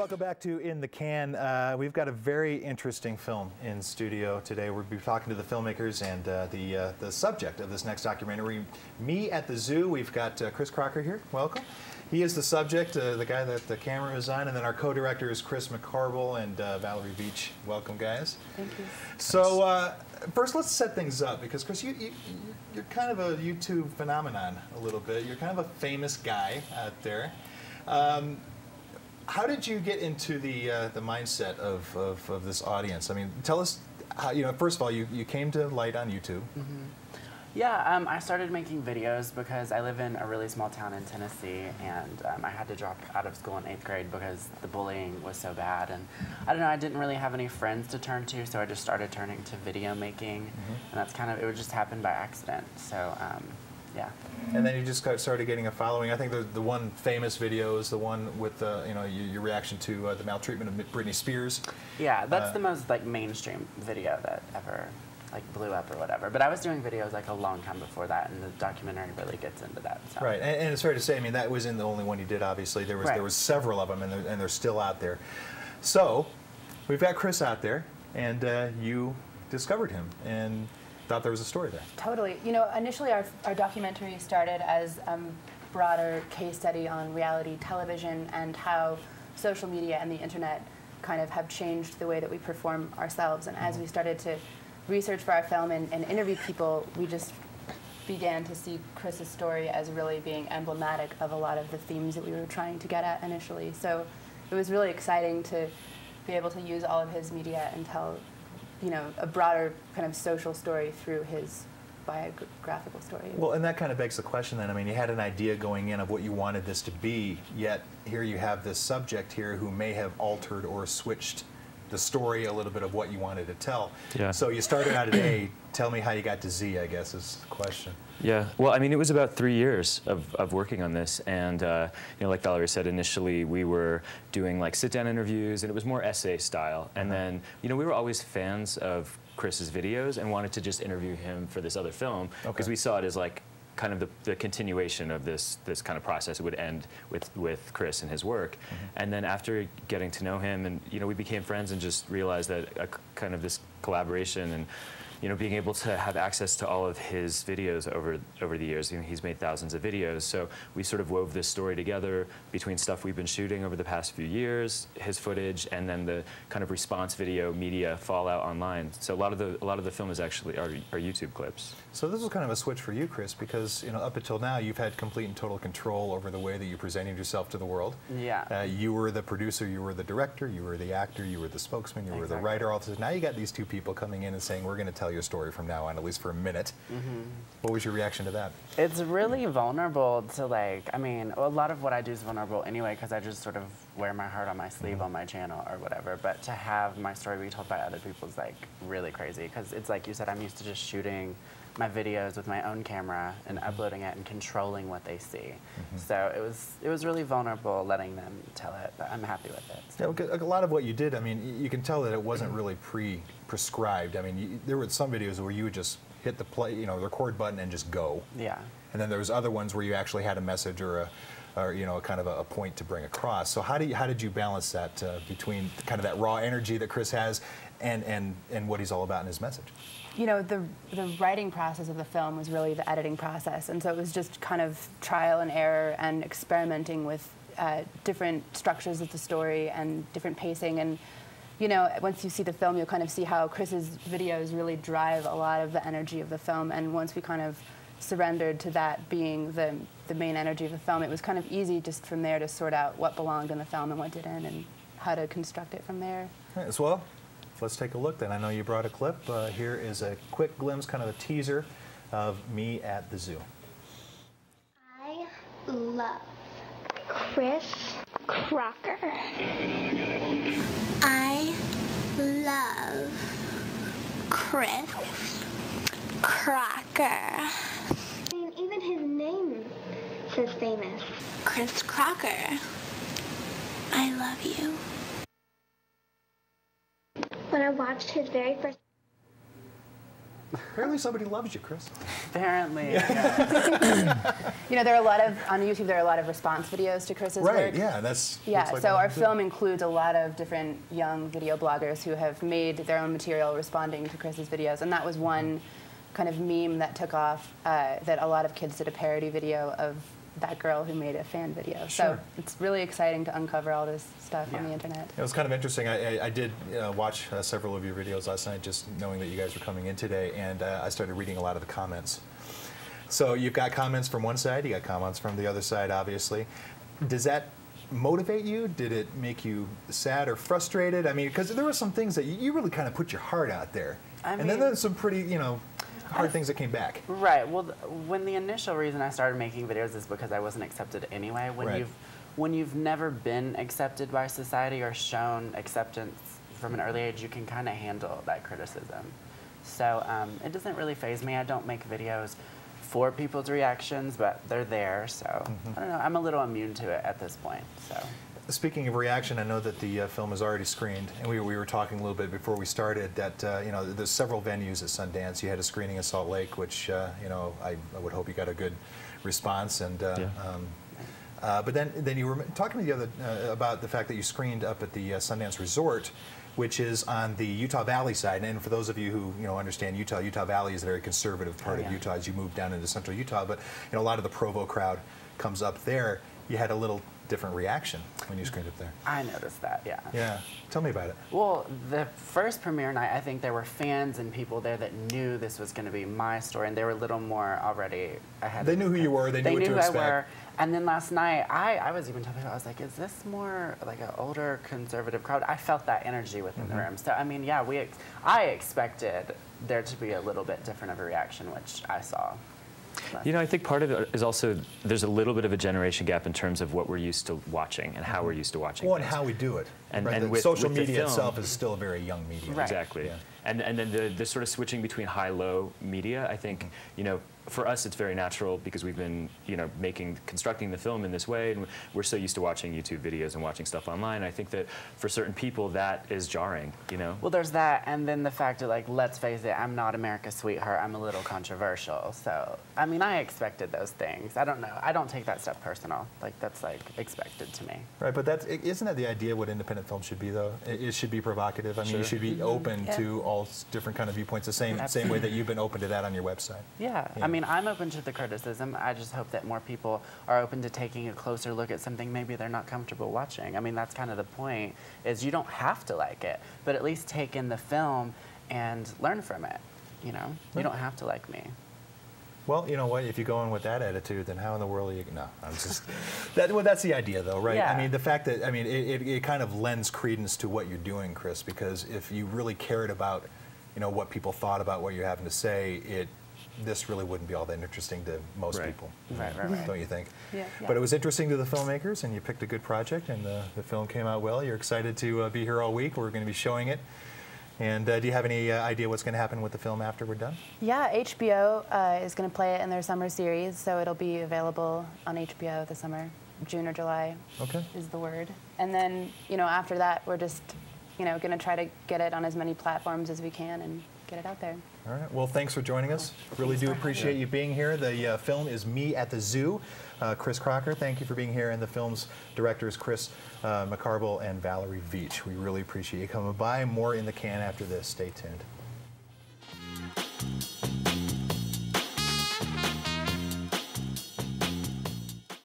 welcome back to In the Can. We've got a very interesting film in studio today. We'll be talking to the filmmakers and the subject of this next documentary, Me at the Zoo. We've got Chris Crocker here. Welcome. He is the subject, the guy that the camera is on, and then our co-director is Chris Moukarbel and Valerie Veatch. Welcome, guys. Thank you. So first, let's set things up, because Chris, you're kind of a YouTube phenomenon a little bit. You're kind of a famous guy out there. How did you get into the mindset of this audience? I mean, tell us how, first of all, you came to light on YouTube. Mm-hmm. Yeah, I started making videos because I live in a really small town in Tennessee, and I had to drop out of school in 8th grade because the bullying was so bad. And I don't know, I didn't really have any friends to turn to, so I just started turning to video making, and that's kind of, it would just happen by accident. So, yeah. And then you just started getting a following. I think the one famous video is the one with your reaction to the maltreatment of Britney Spears. Yeah, that's the most mainstream video that ever blew up or whatever. But I was doing videos a long time before that, and the documentary really gets into that. So. Right, and it's fair to say, I mean, that wasn't the only one you did. Obviously, there was several of them, and they're still out there. So we've got Chris out there, and you discovered him and thought there was a story there. Totally. Initially our documentary started as a broader case study on reality television and how social media and the internet kind of have changed the way that we perform ourselves. And as we started to research for our film and interview people, we just began to see Chris's story as really being emblematic of a lot of the themes that we were trying to get at initially. So it was really exciting to be able to use all of his media and tell a broader kind of social story through his biographical story. Well, and that kind of begs the question then. I mean, you had an idea going in of what you wanted this to be, yet here you have this subject here who may have altered or switched the story a little bit of what you wanted to tell. Yeah. So you started out at A. Tell me how you got to Z, I guess, is the question. Yeah. Well, I mean, it was about 3 years of working on this, and like Valerie said, initially we were doing sit-down interviews, and it was more essay style. And then, we were always fans of Chris's videos and wanted to just interview him for this other film because we saw it as kind of the continuation of this kind of process. It would end with Chris and his work. And then after getting to know him, and we became friends and just realized that kind of this collaboration and being able to have access to all of his videos over the years. He's made thousands of videos, so we sort of wove this story together between stuff we've been shooting over the past few years, his footage, and then the kind of response video media fallout online. So a lot of the film is actually our YouTube clips. So this was kind of a switch for you, Chris, because up until now you've had complete and total control over the way that you presented yourself to the world. Yeah. You were the producer, you were the director, you were the actor, you were the spokesman, you were the writer. All this. Now you got these two people coming in and saying, we're going to tell your story from now on, at least for a minute. What was your reaction to that? It's really vulnerable to I mean, a lot of what I do is vulnerable anyway because I just sort of wear my heart on my sleeve on my channel or whatever, but to have my story be told by other people is really crazy because it's like you said, I'm used to just shooting my videos with my own camera and uploading it and controlling what they see. So it was really vulnerable letting them tell it, but I'm happy with it. So. Yeah, a lot of what you did, I mean, you can tell that it wasn't really prescribed. I mean, there were some videos where you would just hit the play, record button and just go. Yeah. And then there was other ones where you actually had a message or kind of a point to bring across. So how did you balance that between kind of that raw energy that Chris has and what he's all about in his message? The writing process of the film was really the editing process, and so it was just kind of trial and error and experimenting with different structures of the story and different pacing. And once you see the film, you'll kind of see how Chris's videos really drive a lot of the energy of the film. And once we kind of surrendered to that being the main energy of the film, it was kind of easy just from there to sort out what belonged in the film and what didn't, and how to construct it from there. As well. Let's take a look then. I know you brought a clip. Here is a quick glimpse, kind of a teaser of Me at the Zoo. I love Chris Crocker. I love Chris Crocker. I mean, even his name says famous. Chris Crocker. I love you. When I watched his very first... Apparently somebody loves you, Chris. Apparently. Yeah. You know, there are a lot of, on YouTube, there are a lot of response videos to Chris's work. Right, yeah, that's... Yeah, looks like so one our of them. film includes a lot of different young video bloggers who have made their own material responding to Chris's videos, and that was one kind of meme that took off, that a lot of kids did a parody video of that girl who made a fan video. Sure. So it's really exciting to uncover all this stuff on the internet. It was kind of interesting. I did watch several of your videos last night, just knowing that you guys were coming in today, and I started reading a lot of the comments. So you've got comments from one side, you got comments from the other side, obviously. Does that motivate you? Did it make you sad or frustrated? I mean, because there were some things that you really kind of put your heart out there. And then there's some pretty, you know, hard things that came back. Right. Well, when the initial reason I started making videos is because I wasn't accepted anyway. When you've never been accepted by society or shown acceptance from an early age, you can kind of handle that criticism. So it doesn't really faze me. I don't make videos for people's reactions, but they're there. So I don't know. I'm a little immune to it at this point. So. Speaking of reaction, I know that the film is already screened, and we were talking a little bit before we started that you know, there's several venues at Sundance. You had a screening in Salt Lake, which you know, I would hope you got a good response. And but then you were talking to the other about the fact that you screened up at the Sundance Resort, which is on the Utah Valley side. And for those of you who understand Utah, Utah Valley is a very conservative part of Utah as you move down into central Utah. But a lot of the Provo crowd comes up there. You had a little different reaction when you screened up there. I noticed that, yeah. Yeah. Tell me about it. Well, the first premiere night, I think there were fans and people there that knew this was going to be my story, and they were a little more already ahead. They knew who you were. They knew what to expect. They knew who I were. And then last night, I was even telling people, I was like, is this more like an older conservative crowd? I felt that energy within the room. So, I mean, yeah, I expected there to be a little bit different of a reaction, which I saw. You know, I think part of it is also there's a little bit of a generation gap in terms of what we're used to watching and how we're used to watching. Well, and how we do it. And, right? and with, social with media film, itself is still a very young medium. Right. Exactly. Yeah. And then the sort of switching between high-low media, I think, for us it's very natural because we've been, constructing the film in this way, and we're so used to watching YouTube videos and watching stuff online. I think that for certain people that is jarring, Well, there's that, and then the fact that, like, let's face it, I'm not America's sweetheart. I'm a little controversial. So, I mean, I expected those things. I don't know. I don't take that stuff personal. Like, that's, like, expected to me. Right, but isn't that the idea what independent film should be, though? It should be provocative. I mean, you should be open to all different kind of viewpoints, the same way that you've been open to that on your website. Yeah. I mean, I'm open to the criticism. I just hope that more people are open to taking a closer look at something maybe they're not comfortable watching. I mean, that's kind of the point, is you don't have to like it, but at least take in the film and learn from it, You don't have to like me. Well, you know what? If you go in with that attitude, then how in the world are you? No, I'm just. That's the idea, though, right? Yeah. I mean, the fact that it kind of lends credence to what you're doing, Chris. Because if you really cared about, what people thought about what you're having to say, this really wouldn't be all that interesting to most people. Right. Don't you think? Yeah. But it was interesting to the filmmakers, and you picked a good project, and the film came out well. You're excited to be here all week. We're going to be showing it. And do you have any idea what's going to happen with the film after we're done? Yeah, HBO is going to play it in their summer series, so it'll be available on HBO this summer. June or July is the word. And then, after that, we're just, going to try to get it on as many platforms as we can and get it out there. All right. Well, thanks for joining us. Really do appreciate you being here. The film is Me at the Zoo. Chris Crocker, thank you for being here. And the film's directors, Chris Moukarbel and Valerie Veatch. We really appreciate you coming by. More in the can after this. Stay tuned.